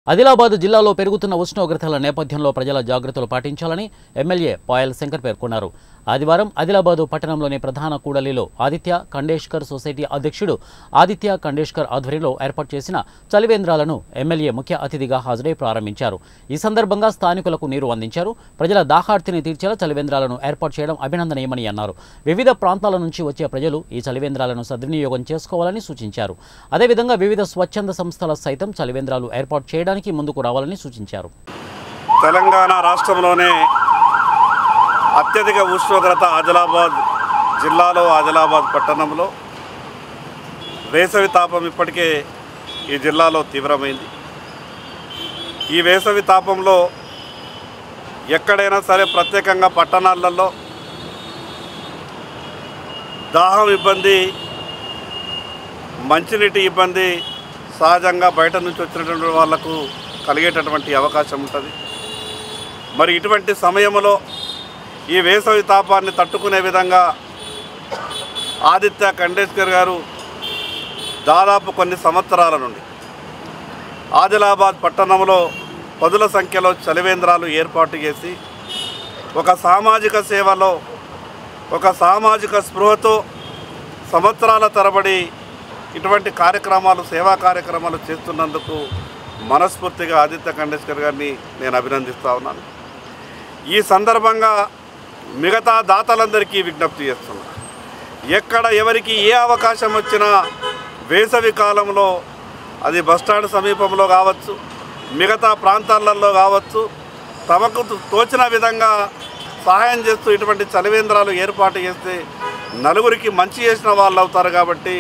ఆదిలాబాద్ జిల్లాలో పెరుగుతున్న ఉష్ణోగ్రతల నేపథ్యంలో ప్రజల జాగృతులు పాటించాలని ఎమ్మెల్యే పాయల్ శంకర్ పేర్కొన్నారు. ఆదివారం ఆదిలాబాద్ పట్టణంలోని ప్రధాన కూడలిలో ఆదిత్య ఖండేష్కర్ సొసైటీ అధ్యక్షుడు ఆదిత్య ఖండేష్కర్ ఆధ్వర్యంలో ఏర్పాటు చేసిన చలివేంద్రాలను ఎమ్మెల్యే ముఖ్య అతిథిగా హాజరై ప్రారంభించారు. ఈ సందర్భంగా స్థానికులకు నీరు అందించారు. ప్రజల దాహార్తిని తీర్చేలా చలివేంద్రాలను ఏర్పాటు చేయడం అభినందనీయమని అన్నారు. వివిధ ప్రాంతాల నుంచి వచ్చే ప్రజలు ఈ చలివేంద్రాలను సద్వినియోగం చేసుకోవాలని సూచించారు. అదేవిధంగా వివిధ స్వచ్ఛంద సంస్థల సైతం చలివేంద్రాలు ఏర్పాటు చేయడానికి ముందుకు రావాలని సూచించారు. తెలంగాణ రాష్ట్రంలోనే అత్యధిక ఉష్ణోగ్రత ఆదిలాబాద్ జిల్లాలో ఆదిలాబాద్ పట్టణంలో వేసవి తాపం ఇప్పటికే ఈ జిల్లాలో తీవ్రమైంది. ఈ వేసవి తాపంలో ఎక్కడైనా సరే ప్రత్యేకంగా పట్టణాలలో దాహం ఇబ్బంది, మంచినీటి ఇబ్బంది సహజంగా బయట నుంచి వచ్చినటువంటి వాళ్లకు కలిగేటటువంటి అవకాశం ఉంటుంది. మరి ఇటువంటి సమయంలో ఈ వేసవి తాపాన్ని తట్టుకునే విధంగా ఆదిత్య ఖండేష్కర్ గారు దాదాపు కొన్ని సంవత్సరాల నుండి ఆదిలాబాద్ పట్టణంలో పదుల సంఖ్యలో చలివేంద్రాలు ఏర్పాటు చేసి ఒక సామాజిక సేవలో ఒక సామాజిక స్పృహతో సంవత్సరాల తరబడి ఇటువంటి కార్యక్రమాలు సేవా కార్యక్రమాలు చేస్తున్నందుకు మనస్ఫూర్తిగా ఆదిత్య ఖండేష్కర్ గారిని నేను అభినందిస్తూ ఉన్నాను. ఈ సందర్భంగా మిగతా దాతలందరికీ విజ్ఞప్తి చేస్తున్నాను. ఎక్కడ ఎవరికి ఏ అవకాశం వచ్చినా వేసవి కాలంలో అది బస్టాండ్ సమీపంలో కావచ్చు, మిగతా ప్రాంతాలలో కావచ్చు, తమకు తోచిన విధంగా సహాయం చేస్తూ ఇటువంటి చలివేంద్రాలు ఏర్పాటు చేస్తే నలుగురికి మంచి చేసిన వాళ్ళు అవుతారు. కాబట్టి